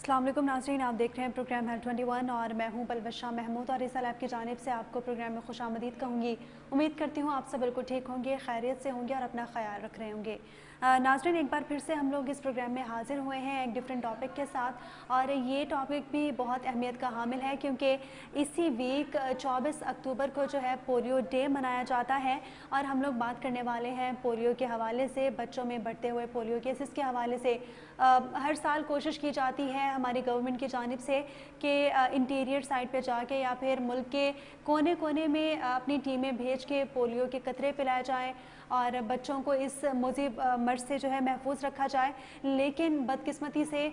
अस्सलाम वालेकुम नाज़रीन, आप देख रहे हैं प्रोग्राम हेल्थ 21 और मैं हूं पलवशा महमूद और इस साल आपकी जानिब से आपको प्रोग्राम में खुशामदीद कहूँगी। उम्मीद करती हूँ आप सब बिल्कुल ठीक होंगे, खैरियत से होंगे और अपना ख्याल रख रहे होंगे। नाज़रीन, एक बार फिर से हम लोग इस प्रोग्राम में हाजिर हुए हैं एक डिफरेंट टॉपिक के साथ और ये टॉपिक भी बहुत अहमियत का हामिल है क्योंकि इसी वीक 24 अक्टूबर को जो है पोलियो डे मनाया जाता है और हम लोग बात करने वाले हैं पोलियो के हवाले से, बच्चों में बढ़ते हुए पोलियो केसेस के हवाले से। हर साल कोशिश की जाती है हमारी गवर्नमेंट की जानिब से कि इंटीरियर साइड पे जाके या फिर मुल्क के कोने कोने में अपनी टीमें भेज के पोलियो के कतरे पिलाए जाएं और बच्चों को इस मुज़ीब मर्ज से जो है महफूज रखा जाए। लेकिन बदकिस्मती से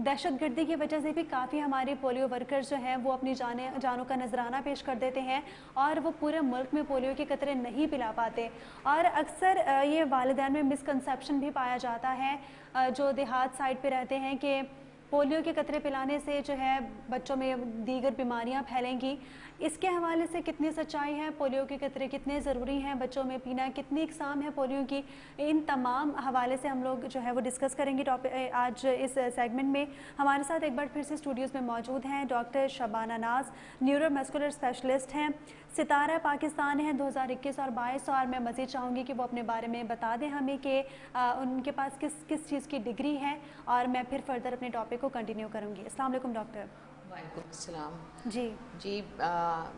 दहशतगर्दी की वजह से भी काफ़ी हमारे पोलियो वर्कर्स जो हैं वो अपनी जानों का नजराना पेश कर देते हैं और वो पूरे मुल्क में पोलियो के कतरे नहीं पिला पाते। और अक्सर ये वालिदैन में मिसकंसेप्शन भी पाया जाता है जो देहात साइड पे रहते हैं कि पोलियो के कतरे पिलाने से जो है बच्चों में दीगर बीमारियां फैलेंगी। इसके हवाले से कितनी सच्चाई है, पोलियो के कतरे कितने ज़रूरी हैं बच्चों में पीना, कितनी इकसाम है पोलियो की, इन तमाम हवाले से हम लोग जो है वो डिस्कस करेंगे टॉपिक आज इस सेगमेंट में। हमारे साथ एक बार फिर से स्टूडियोज़ में मौजूद हैं डॉक्टर शबाना नाज, न्यूरोमस्कुलर स्पेशलिस्ट हैं, सितारा पाकिस्तान है 2021 और 22 और मैं मज़ीद चाहूँगी कि वो अपने बारे में बता दें हमें कि उनके पास किस चीज़ की डिग्री है और मैं फिर फर्दर अपने टॉपिक को कंटिन्यू करूँगी। अस्सलाम वालेकुम डॉक्टर। वालेकुम अस्सलाम। जी जी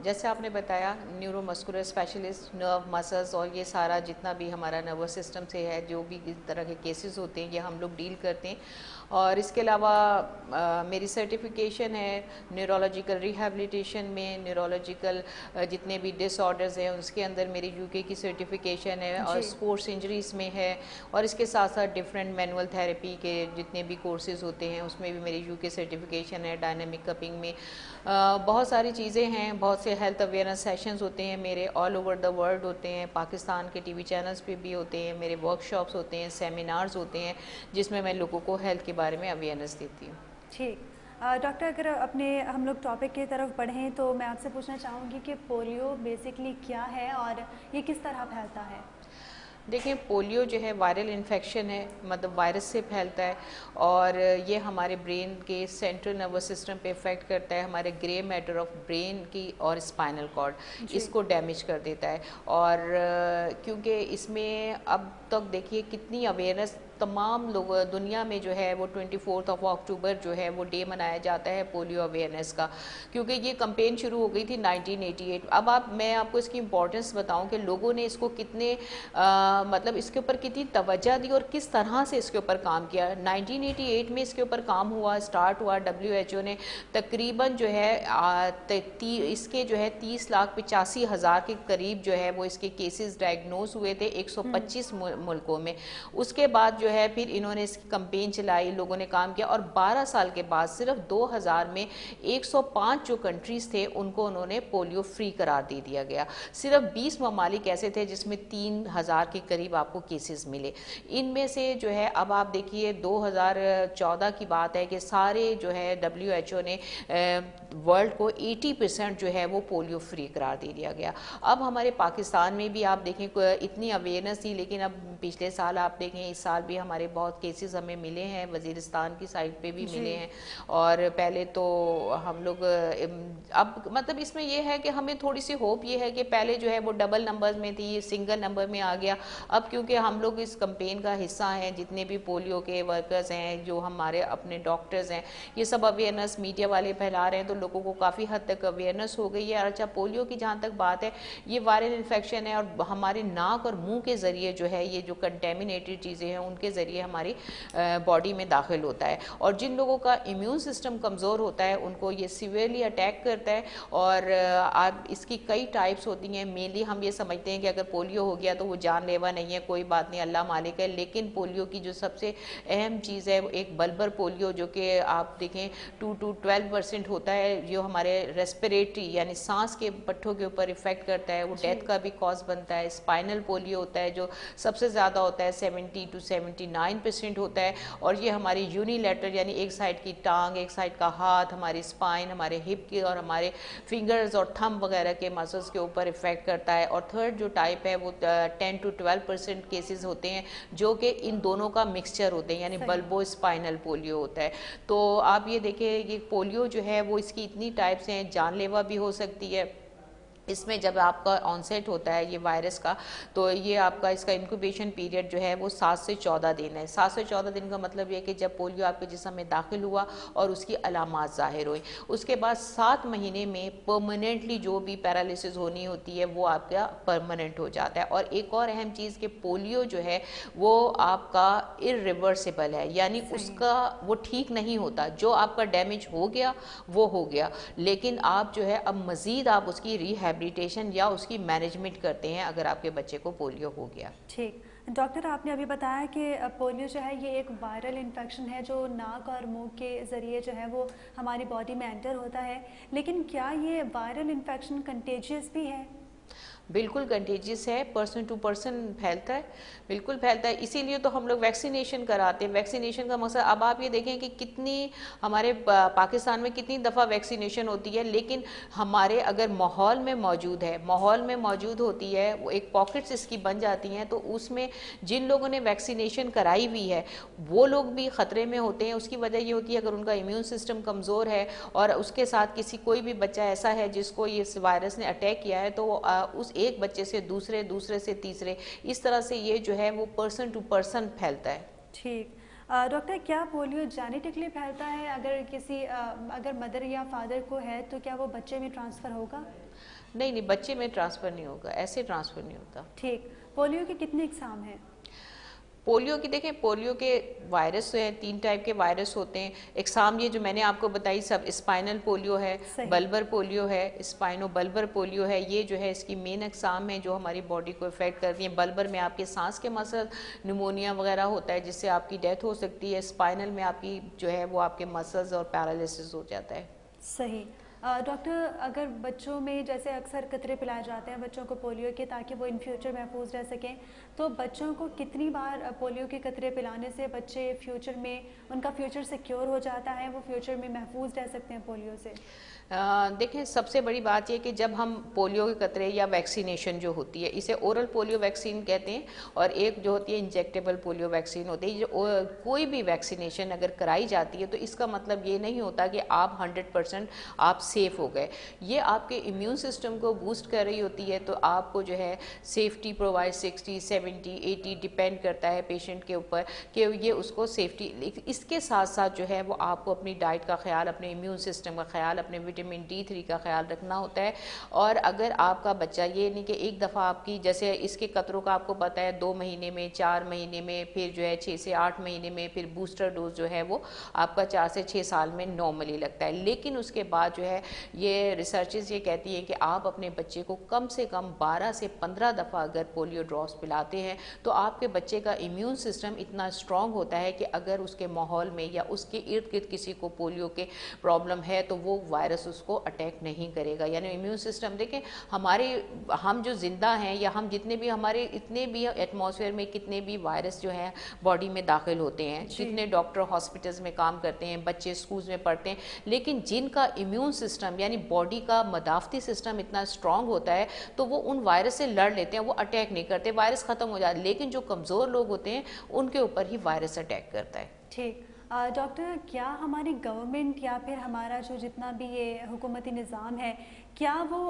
जैसे आपने बताया न्यूरोमस्कुलर स्पेशलिस्ट, नर्व मसल्स और ये सारा जितना भी हमारा नर्वस सिस्टम से है जो भी इस तरह के केसेस होते हैं ये हम लोग डील करते हैं। और इसके अलावा मेरी सर्टिफिकेशन है न्यूरोलॉजिकल रिहैबिलिटेशन में, न्यूरोलॉजिकल जितने भी डिसऑर्डर्स हैं उसके अंदर मेरी यूके की सर्टिफिकेशन है और स्पोर्ट्स इंजरीज में है। और इसके साथ साथ डिफरेंट मैनुअल थेरेपी के जितने भी कोर्सेज होते हैं उसमें भी मेरी यूके सर्टिफिकेशन है। डायनामिक कपिंग में बहुत सारी चीज़ें हैं, बहुत से हेल्थ अवेयरनेस सेशंस होते हैं मेरे ऑल ओवर द वर्ल्ड होते हैं, पाकिस्तान के टीवी चैनल्स पे भी होते हैं, मेरे वर्कशॉप्स होते हैं, सेमिनार्स होते हैं जिसमें मैं लोगों को हेल्थ के बारे में अवेयरनेस देती हूँ। ठीक डॉक्टर, अगर अपने हम लोग टॉपिक की तरफ बढ़ें तो मैं आपसे पूछना चाहूँगी कि पोलियो बेसिकली क्या है और ये किस तरह फैलता है? देखिए पोलियो जो है वायरल इन्फेक्शन है, मतलब वायरस से फैलता है और ये हमारे ब्रेन के सेंट्रल नर्वस सिस्टम पे इफेक्ट करता है, हमारे ग्रे मैटर ऑफ ब्रेन की और स्पाइनल कॉर्ड इसको डैमेज कर देता है। और क्योंकि इसमें अब तक देखिए कितनी अवेयरनेस तमाम लोग दुनिया में जो है वो 24 अक्टूबर जो है वो डे मनाया जाता है पोलियो अवेयरनेस का, क्योंकि ये कैंपेन शुरू हो गई थी 1988। अब मैं आपको इसकी इम्पोर्टेंस बताऊं कि लोगों ने इसको कितने मतलब इसके ऊपर कितनी तवज्जो दी और किस तरह से इसके ऊपर काम किया। 1988 में इसके ऊपर काम हुआ, स्टार्ट हुआ। WHO ने तकरीबन जो है इसके जो है 30,85,000 के करीब जो है वो इसके केसेस डायग्नोज हुए थे 125 मुल्कों में। उसके बाद जो है फिर इन्होंने इसकी कैंपेन चलाई, लोगों ने काम किया और 12 साल के बाद सिर्फ 2000 में 105 जो कंट्रीज थे उनको उन्होंने पोलियो फ्री करार दे दिया गया। सिर्फ 20 ममालिक ऐसे थे जिसमें 3000 के करीब आपको केसेस मिले। इनमें से जो है अब आप देखिए 2014 की बात है कि सारे जो है WHO ने वर्ल्ड को 80% जो है वो पोलियो फ्री करार दे दिया गया। अब हमारे पाकिस्तान में भी आप देखें इतनी अवेयरनेस थी, लेकिन अब पिछले साल आप देखें इस साल भी हमारे बहुत केसेस हमें मिले हैं, वजीरिस्तान की साइड पे भी मिले हैं। और पहले तो हम लोग अब मतलब इसमें यह है कि हमें थोड़ी सी होप ये है कि पहले जो है वो डबल नंबर में थी, सिंगल नंबर में आ गया। अब क्योंकि हम लोग इस कैंपेन का हिस्सा हैं, जितने भी पोलियो के वर्कर्स हैं, जो हमारे अपने डॉक्टर्स हैं, ये सब अवेयरनेस मीडिया वाले फैला रहे हैं तो लोगों को काफ़ी हद तक अवेयरनेस हो गई है। अच्छा पोलियो की जहाँ तक बात है, ये वायरल इन्फेक्शन है और हमारे नाक और मुंह के ज़रिए जो है ये जो कंटेमिनेटेड चीज़ें हैं उनके ज़रिए हमारी बॉडी में दाखिल होता है। और जिन लोगों का इम्यून सिस्टम कमज़ोर होता है उनको ये सीवियरली अटैक करता है। और आप इसकी कई टाइप्स होती हैं। मेनली हम ये समझते हैं कि अगर पोलियो हो गया तो वो जानलेवा नहीं है, कोई बात नहीं, अल्लाह मालिक है। लेकिन पोलियो की जो सबसे अहम चीज़ है एक बल्बर पोलियो, जो कि आप देखें 2 to 12% होता है, जो हमारे रेस्पिरेटरी यानी सांस के पट्टों के ऊपर इफेक्ट करता है, वो डेथ का भी कॉज बनता है। स्पाइनल पोलियो होता है जो सबसे ज़्यादा होता है, 70 to 79% होता है, और ये हमारी यूनिलैटरल यानी एक साइड की टांग, एक साइड का हाथ, हमारी स्पाइन, हमारे हिप की और हमारे फिंगर्स और थंब वगैरह के मसल्स के ऊपर इफेक्ट करता है। और थर्ड जो टाइप है वो 10 to 12% केसेस होते हैं जो कि इन दोनों का मिक्सचर होते हैं, यानी बल्बो स्पाइनल पोलियो होता है। तो आप ये देखिए कि पोलियो जो है वो इसकी इतनी टाइप्स हैं, जानलेवा भी हो सकती है। इसमें जब आपका ऑनसेट होता है ये वायरस का, तो ये आपका इसका इंक्यूबेशन पीरियड जो है वो 7 से 14 दिन है। 7 से 14 दिन का मतलब ये कि जब पोलियो आपके जिस्म में दाखिल हुआ और उसकी अलामात ज़ाहिर हुई, उसके बाद 7 महीने में परमानेंटली जो भी पैरालिसिस होनी होती है वो आपका परमानेंट हो जाता है। और एक और अहम चीज़ कि पोलियो जो है वो आपका इरिवर्सिबल है, यानी उसका वो ठीक नहीं होता। जो आपका डैमेज हो गया वो हो गया, लेकिन आप जो है अब मज़ीद आप उसकी रिहैबिलिटेशन या उसकी मैनेजमेंट करते हैं अगर आपके बच्चे को पोलियो हो गया। ठीक। डॉक्टर, आपने अभी बताया कि पोलियो जो है ये एक वायरल इन्फेक्शन है जो नाक और मुंह के ज़रिए जो है वो हमारी बॉडी में एंटर होता है, लेकिन क्या ये वायरल इन्फेक्शन कंटेजियस भी है? बिल्कुल कंटेजियस है, पर्सन टू पर्सन फैलता है, बिल्कुल फैलता है। इसीलिए तो हम लोग वैक्सीनेशन कराते हैं। वैक्सीनेशन का मकसद, अब आप ये देखें कि कितनी हमारे पाकिस्तान में कितनी दफ़ा वैक्सीनेशन होती है, लेकिन हमारे अगर माहौल में मौजूद है, माहौल में मौजूद होती है, वो एक पॉकेट्स इसकी बन जाती हैं, तो उसमें जिन लोगों ने वैक्सीनेशन कराई हुई है वो लोग भी ख़तरे में होते हैं। उसकी वजह ये होती है अगर उनका इम्यून सिस्टम कमज़ोर है और उसके साथ किसी कोई भी बच्चा ऐसा है जिसको ये वायरस ने अटैक किया है, तो उस एक बच्चे से दूसरे, दूसरे से तीसरे, इस तरह से ये जो है वो पर्सन टू पर्सन फैलता है। ठीक। डॉक्टर, क्या पोलियो जेनेटिकली फैलता है? अगर किसी अगर मदर या फादर को है तो क्या वो बच्चे में ट्रांसफ़र होगा? नहीं नहीं, बच्चे में ट्रांसफ़र नहीं होगा, ऐसे ट्रांसफ़र नहीं होता। ठीक। पोलियो के कितने इकसाम हैं? पोलियो की देखें, पोलियो के वायरस जो है 3 टाइप के वायरस होते हैं। इकसाम ये जो मैंने आपको बताई सब, स्पाइनल पोलियो है, बल्बर पोलियो है, स्पाइनो बल्बर पोलियो है, ये जो है इसकी मेन इकसाम है जो हमारी बॉडी को इफेक्ट करती हैं। बल्बर में आपके सांस के मसल निमोनिया वगैरह होता है जिससे आपकी डेथ हो सकती है। स्पाइनल में आपकी जो है वो आपके मसल्स और पैरालिसिस हो जाता है। सही। डॉक्टर, अगर बच्चों में जैसे अक्सर कतरे पिलाए जाते हैं बच्चों को पोलियो के ताकि वो इन फ्यूचर महफूज रह सकें, तो बच्चों को कितनी बार पोलियो के कतरे पिलाने से बच्चे फ्यूचर में उनका फ्यूचर सिक्योर हो जाता है, वो फ्यूचर में महफूज रह सकते हैं पोलियो से? देखें, सबसे बड़ी बात यह कि जब हम पोलियो के कतरे या वैक्सीनेशन जो होती है, इसे ओरल पोलियो वैक्सीन कहते हैं, और एक जो होती है इंजेक्टेबल पोलियो वैक्सीन होती है। जो कोई भी वैक्सीनेशन अगर कराई जाती है तो इसका मतलब ये नहीं होता कि आप 100% आप सेफ हो गए। ये आपके इम्यून सिस्टम को बूस्ट कर रही होती है, तो आपको जो है सेफ्टी प्रोवाइड 60, 70, 80 डिपेंड करता है पेशेंट के ऊपर कि ये उसको सेफ्टी। इसके साथ साथ जो है वो आपको अपनी डाइट का ख्याल, अपने इम्यून सिस्टम का ख्याल, अपने विटामिन D3 का ख्याल रखना होता है। और अगर आपका बच्चा, ये नहीं कि एक दफ़ा आपकी, जैसे इसके कतरों का आपको पता है 2 महीने में, 4 महीने में, फिर जो है 6 से 8 महीने में, फिर बूस्टर डोज जो है वो आपका 4 से 6 साल में नॉर्मली लगता है। लेकिन उसके बाद जो है ये रिसर्चेस ये कहती हैं कि आप अपने बच्चे को कम से कम 12 से 15 दफ़ा अगर पोलियो ड्रॉप्स पिलाते हैं तो आपके बच्चे का इम्यून सिस्टम इतना स्ट्रॉन्ग होता है कि अगर उसके माहौल में या उसके इर्द गिर्द किसी को पोलियो के प्रॉब्लम है तो वो वायरस उसको अटैक नहीं करेगा। यानी इम्यून सिस्टम, देखें हम जो जिंदा हैं या हम जितने भी हमारे इतने भी एटमॉस्फेयर में कितने भी वायरस जो हैं बॉडी में दाखिल होते हैं, जितने डॉक्टर हॉस्पिटल्स में काम करते हैं, बच्चे स्कूल्स में पढ़ते हैं, लेकिन जिनका इम्यून सिस्टम यानी बॉडी का मदाफती सिस्टम इतना स्ट्रांग होता है तो वो उन वायरस से लड़ लेते हैं, वो अटैक नहीं करते, वायरस खत्म हो जाता है। लेकिन जो कमज़ोर लोग होते हैं उनके ऊपर ही वायरस अटैक करता है। ठीक। डॉक्टर, क्या हमारी गवर्नमेंट या फिर हमारा जो जितना भी ये हुकूमती निज़ाम है, क्या वो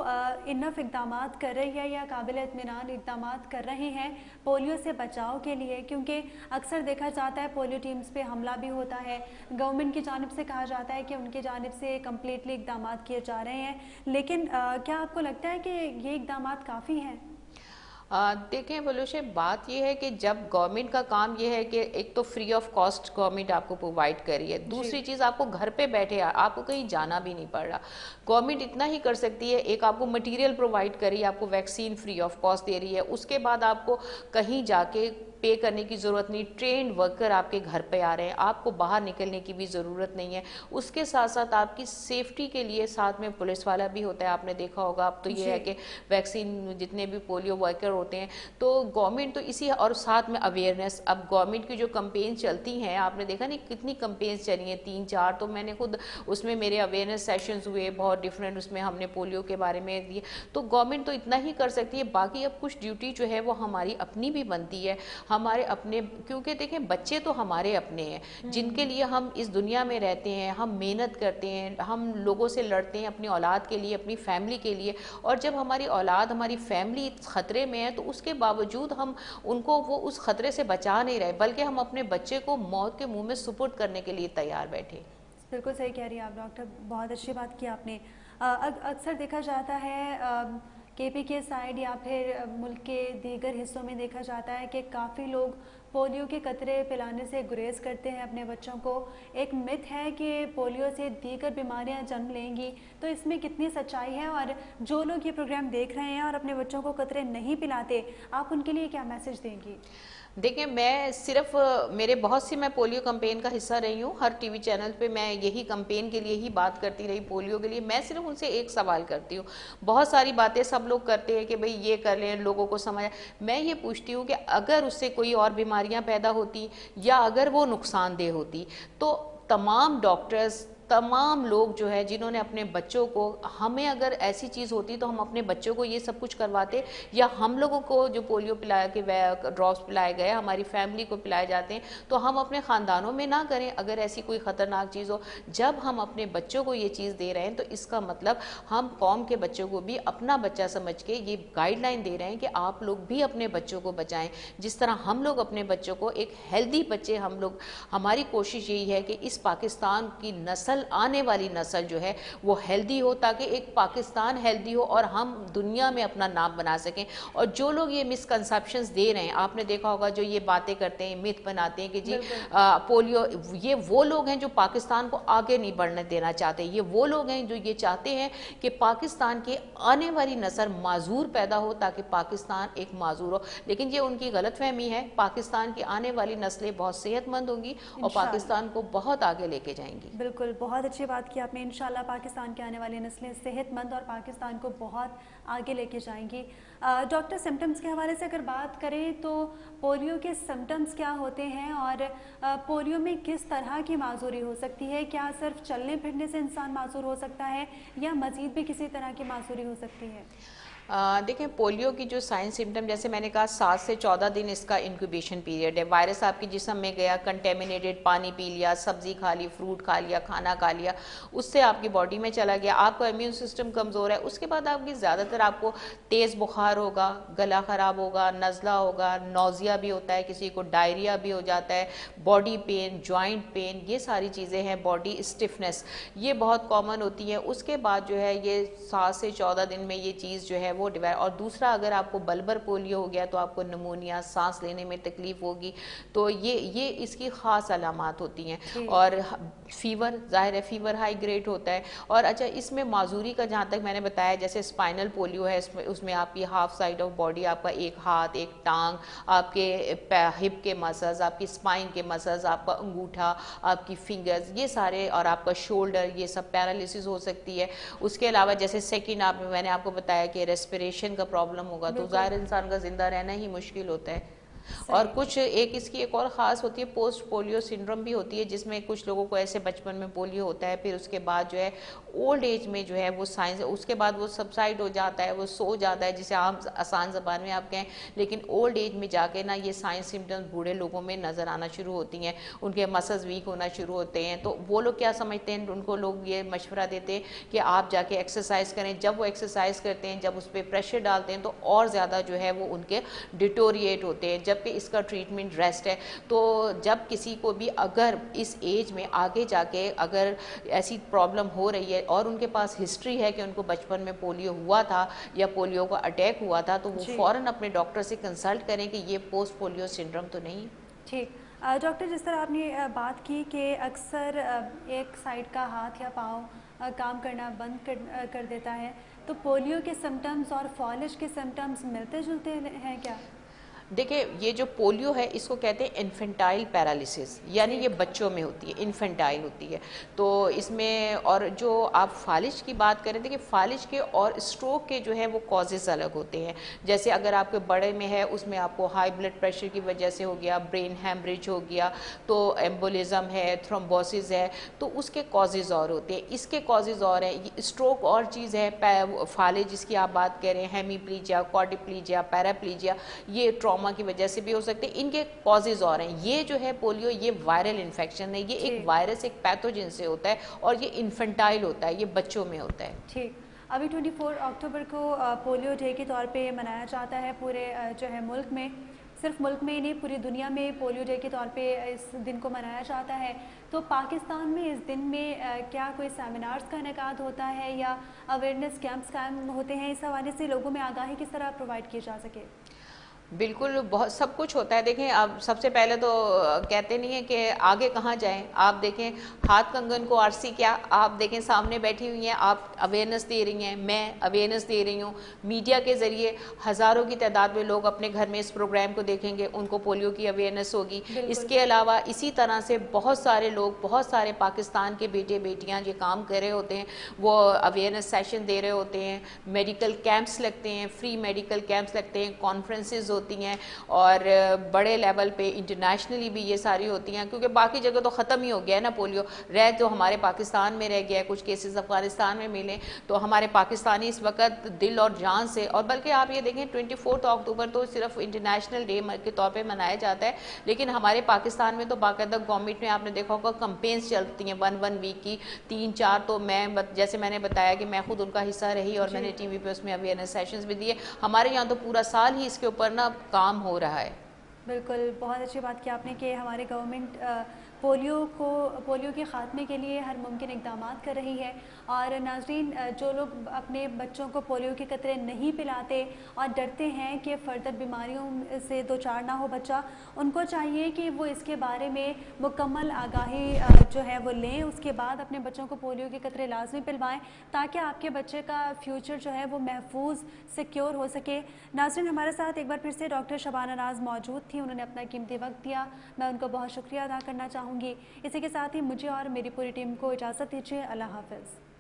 इनफ इकदाम कर रही है या काबिल इत्मीनान इकदाम कर रहे हैं पोलियो से बचाव के लिए? क्योंकि अक्सर देखा जाता है पोलियो टीम्स पे हमला भी होता है, गवर्नमेंट की जानिब से कहा जाता है कि उनकी जानिब से कम्प्लीटली इकदाम किए जा रहे हैं, लेकिन क्या आपको लगता है कि ये इकदाम काफ़ी हैं? देखें बलूशे, बात यह है कि जब गवर्नमेंट का काम यह है कि एक तो फ्री ऑफ कॉस्ट गवर्नमेंट आपको प्रोवाइड कर रही है, दूसरी चीज़ आपको घर पे बैठे आपको कहीं जाना भी नहीं पड़ रहा। गवर्नमेंट इतना ही कर सकती है, एक आपको मटेरियल प्रोवाइड कर रही है, आपको वैक्सीन फ्री ऑफ कॉस्ट दे रही है, उसके बाद आपको कहीं जाके पे करने की ज़रूरत नहीं, ट्रेंड वर्कर आपके घर पे आ रहे हैं, आपको बाहर निकलने की भी ज़रूरत नहीं है। उसके साथ साथ आपकी सेफ्टी के लिए साथ में पुलिस वाला भी होता है, आपने देखा होगा। अब तो ये है कि वैक्सीन जितने भी पोलियो वर्कर होते हैं, तो गवर्नमेंट तो इसी, और साथ में अवेयरनेस। अब गवर्नमेंट की जो कंपेन चलती हैं, आपने देखा नहीं कितनी कंपेन्स चली हैं, 3-4, तो मैंने खुद उसमें मेरे अवेयरनेस सेशंस हुए बहुत डिफरेंट, उसमें हमने पोलियो के बारे में दिए। तो गवर्नमेंट तो इतना ही कर सकती है, बाकी अब कुछ ड्यूटी जो है वो हमारी अपनी भी बनती है, हमारे अपने, क्योंकि देखें बच्चे तो हमारे अपने हैं जिनके लिए हम इस दुनिया में रहते हैं, हम मेहनत करते हैं, हम लोगों से लड़ते हैं अपनी औलाद के लिए, अपनी फैमिली के लिए। और जब हमारी औलाद, हमारी फैमिली खतरे में है, तो उसके बावजूद हम उनको वो उस खतरे से बचा नहीं रहे, बल्कि हम अपने बच्चे को मौत के मुंह में सुपुर्द करने के लिए तैयार बैठे। बिल्कुल सही कह रही हैं आप डॉक्टर, बहुत अच्छी बात की आपने। अक्सर देखा जाता है केपी के साइड या फिर मुल्क के दीगर हिस्सों में देखा जाता है कि काफ़ी लोग पोलियो के कतरे पिलाने से गुरेज करते हैं अपने बच्चों को। एक मिथ है कि पोलियो से दीगर बीमारियां जन्म लेंगी, तो इसमें कितनी सच्चाई है? और जो लोग ये प्रोग्राम देख रहे हैं और अपने बच्चों को कतरे नहीं पिलाते, आप उनके लिए क्या मैसेज देंगी? देखिए, मैं सिर्फ मेरे बहुत सी, मैं पोलियो कैंपेन का हिस्सा रही हूँ, हर टीवी चैनल पे मैं यही कैंपेन के लिए ही बात करती रही, पोलियो के लिए। मैं सिर्फ उनसे एक सवाल करती हूँ, बहुत सारी बातें सब लोग करते हैं कि भाई ये कर लें, लोगों को समझ। मैं ये पूछती हूँ कि अगर उससे कोई और बीमारियाँ पैदा होती या अगर वो नुकसानदेह होती, तो तमाम डॉक्टर्स, तमाम लोग जो है जिन्होंने अपने बच्चों को, हमें अगर ऐसी चीज़ होती तो हम अपने बच्चों को ये सब कुछ करवाते, या हम लोगों को जो पोलियो पिलाया के ड्रॉप्स पिलाए गए, हमारी फैमिली को पिलाए जाते हैं, तो हम अपने ख़ानदानों में ना करें अगर ऐसी कोई ख़तरनाक चीज़ हो। जब हम अपने बच्चों को ये चीज़ दे रहे हैं, तो इसका मतलब हम कौम के बच्चों को भी अपना बच्चा समझ के ये गाइडलाइन दे रहे हैं कि आप लोग भी अपने बच्चों को बचाएं। जिस तरह हम लोग अपने बच्चों को एक हेल्दी बच्चे, हम लोग, हमारी कोशिश यही है कि इस पाकिस्तान की नस्ल, आने वाली नस्ल जो है वो हेल्दी हो, ताकि एक पाकिस्तान हेल्दी हो और हम दुनिया में अपना नाम बना सकें। और जो लोग ये मिसकंसेप्शंस दे रहे हैं, आपने देखा होगा, जो ये बातें करते हैं, मिथ बनाते हैं कि जी पोलियो, ये वो लोग हैं जो पाकिस्तान को आगे नहीं बढ़ने देना चाहते, ये वो लोग हैं जो ये चाहते हैं कि पाकिस्तान की आने वाली नस्ल माजूर पैदा हो, ताकि पाकिस्तान एक माजूर हो। लेकिन ये उनकी गलतफहमी है। पाकिस्तान की आने वाली नस्लें बहुत सेहतमंद होंगी और पाकिस्तान को बहुत आगे लेके जाएंगी। बिल्कुल, बहुत अच्छी बात की आपने। इंशाल्लाह पाकिस्तान के आने वाली नस्लें सेहतमंद और पाकिस्तान को बहुत आगे लेके जाएंगी। डॉक्टर, सिम्टम्स के हवाले से अगर बात करें तो पोलियो के सिम्टम्स क्या होते हैं और पोलियो में किस तरह की माजूरी हो सकती है? क्या सिर्फ चलने फिरने से इंसान माजूर हो सकता है या मज़ीद भी किसी तरह की माजूरी हो सकती है? देखें, पोलियो की जो साइन सिम्टम, जैसे मैंने कहा 7 से 14 दिन इसका इंक्यूबेशन पीरियड है। वायरस आपके जिस्म में गया, कंटेमिनेटेड पानी पी लिया, सब्जी खा ली, फ्रूट खा लिया, खाना खा लिया, उससे आपकी बॉडी में चला गया, आपका इम्यून सिस्टम कमज़ोर है, उसके बाद आपकी ज़्यादातर आपको तेज़ बुखार होगा, गला ख़राब होगा, नज़ला होगा, नौजिया भी होता है, किसी को डायरिया भी हो जाता है, बॉडी पेन, जॉइंट पेन, ये सारी चीज़ें हैं, बॉडी स्टिफनेस, ये बहुत कॉमन होती है। उसके बाद जो है ये 7 से 14 दिन में ये चीज़ जो है वो डिवाइड। और दूसरा, अगर आपको बल्बर पोलियो हो गया तो आपको निमोनिया, सांस लेने में तकलीफ होगी, तो ये इसकी ख़ास अलामात होती हैं। और फीवर, जाहिर है फीवर हाई ग्रेड होता है। और अच्छा, इसमें माजूरी का जहाँ तक मैंने बताया, जैसे स्पाइनल पोलियो है, उसमें आपकी हाफ साइड ऑफ बॉडी, आपका एक हाथ, एक टांग, आपके हिप के मसल्स, आपकी स्पाइन के मसल्स, आपका अंगूठा, आपकी फिंगर्स, ये सारे, और आपका शोल्डर, ये सब पैरालिसिस हो सकती है। उसके अलावा जैसे सेकेंड मैंने आपको बताया कि रेस्पिरेशन का प्रॉब्लम होगा, तो ज़ाहिर इंसान का जिंदा रहना ही मुश्किल होता है। और कुछ इसकी एक और ख़ास होती है, पोस्ट पोलियो सिंड्रोम भी होती है, जिसमें कुछ लोगों को ऐसे बचपन में पोलियो होता है, फिर उसके बाद जो है ओल्ड एज में जो है वो साइंस, उसके बाद वो सबसाइड हो जाता है, वो सो जाता है, जिसे आम आसान ज़बान में आप कहें। लेकिन ओल्ड एज में जाके ना ये साइंस सिम्टम्स बूढ़े लोगों में नज़र आना शुरू होती हैं, उनके मसल्स वीक होना शुरू होते हैं। तो वो लोग क्या समझते हैं, उनको लोग ये मशवरा देते हैं कि आप जाके एक्सरसाइज करें। जब वो एक्सरसाइज करते हैं, जब उस पर प्रेशर डालते हैं, तो और ज़्यादा जो है वो उनके डिटोरिएट होते हैं, जबकि इसका ट्रीटमेंट रेस्ट है। तो जब किसी को भी अगर इस एज में आगे जाके अगर ऐसी प्रॉब्लम हो रही है और उनके पास हिस्ट्री है कि उनको बचपन में पोलियो हुआ था या पोलियो का अटैक हुआ था, तो वो फ़ौरन अपने डॉक्टर से कंसल्ट करें कि ये पोस्ट पोलियो सिंड्रोम तो नहीं। ठीक। डॉक्टर, जिस तरह आपने बात की कि अक्सर एक साइड का हाथ या पाँव काम करना बंद कर देता है, तो पोलियो के सिम्टम्स और फॉलिश के सिम्टम्स मिलते जुलते हैं क्या? देखिए, ये जो पोलियो है इसको कहते हैं इन्फेंटाइल पैरालिसिस, यानी ये बच्चों में होती है, इन्फेंटाइल होती है। तो इसमें और जो आप फालिज की बात करें, देखिए फालिज के और स्ट्रोक के जो है वो कॉजेज़ अलग होते हैं। जैसे अगर आपके बड़े में है, उसमें आपको हाई ब्लड प्रेशर की वजह से हो गया, ब्रेन हैमरेज हो गया, तो एम्बोलिज्म है, थ्रोम्बोसिस है, तो उसके कॉजेज़ और होते हैं, इसके कॉजेज़ और हैं। स्ट्रोक और चीज़ है, फालिज जिसकी आप बात करें, हेमीप्लीजिया, क्वाड्रिप्लीजिया, पैराप्लीजिया, ये ट्रॉमा की वजह से भी हो सकते हैं, इनके कॉजेज और हैं। ये जो है पोलियो, ये वायरल इन्फेक्शन है, ये एक वायरस, एक पैथोजन से होता है और ये इन्फेंटाइल होता है, ये बच्चों में होता है। ठीक, अभी 24 अक्टूबर को पोलियो डे के तौर पे मनाया जाता है पूरे जो है मुल्क में, सिर्फ मुल्क में ही नहीं पूरी दुनिया में पोलियो डे के तौर पे इस दिन को मनाया जाता है। तो पाकिस्तान में इस दिन में क्या कोई सेमिनार्स का इनेकाद होता है या अवेयरनेस कैंप्स कायम होते हैं, इस हवाले से लोगों में आगाही किस तरह प्रोवाइड की जा सके? बिल्कुल, बहुत सब कुछ होता है। देखें, अब सबसे पहले तो कहते नहीं है कि आगे कहाँ जाएं। आप देखें, हाथ कंगन को आरसी, क्या आप देखें सामने बैठी हुई हैं, आप अवेयरनेस दे रही हैं, मैं अवेयरनेस दे रही हूँ। मीडिया के ज़रिए हज़ारों की तादाद में लोग अपने घर में इस प्रोग्राम को देखेंगे, उनको पोलियो की अवेयरनेस होगी। इसके अलावा इसी तरह से बहुत सारे लोग, बहुत सारे पाकिस्तान के बेटे बेटियाँ जो काम कर रहे होते हैं, वो अवेयरनेस सेशन दे रहे होते हैं, मेडिकल कैंप्स लगते हैं, फ्री मेडिकल कैंप्स लगते हैं, कॉन्फ्रेंसेज होती हैं, और बड़े लेवल पे इंटरनेशनली भी ये सारी होती हैं, क्योंकि बाकी जगह तो ख़त्म ही हो गया है ना पोलियो। रह तो हमारे पाकिस्तान में रह गया है, कुछ केसेस अफगानिस्तान में मिले, तो हमारे पाकिस्तानी इस वक्त दिल और जान से, और बल्कि आप ये देखें 24 अक्टूबर तो सिर्फ इंटरनेशनल डे के तौर पर मनाया जाता है, लेकिन हमारे पाकिस्तान में तो बाकायदा गवर्नमेंट में आपने देखा होगा कंपेन्स चलती हैं 1 वीक की, 3-4। तो मैं जैसे मैंने बताया कि मैं खुद उनका हिस्सा रही और मैंने टीवी पे उसमें अवेयरनेस सेशंस भी दिए। हमारे यहाँ तो पूरा साल ही इसके ऊपर ना काम हो रहा है। बिल्कुल, बहुत अच्छी बात की आपने कि हमारे गवर्नमेंट पोलियो के ख़ात्मे के लिए हर मुमकिन इक़दाम कर रही है। और नाज़रीन, जो लोग अपने बच्चों को पोलियो के कतरे नहीं पिलाते और डरते हैं कि फ़र्दर बीमारियों से दो चार ना हो बच्चा, उनको चाहिए कि वो इसके बारे में मुकम्मल आगाही जो है वो लें, उसके बाद अपने बच्चों को पोलियो के कतरे लाजमी पिलवाएं, ताकि आपके बच्चे का फ्यूचर जो है वो महफूज सिक्योर हो सके। नाज़रीन, हमारे साथ एक बार फिर से डॉक्टर शबाना नाज मौजूद थी, उन्होंने अपना कीमती वक्त दिया, मैं उनको बहुत शुक्रिया अदा करना चाहूँगी। इसी के साथ ही मुझे और मेरी पूरी टीम को इजाज़त दीजिए। अल्लाह हाफ़िज़।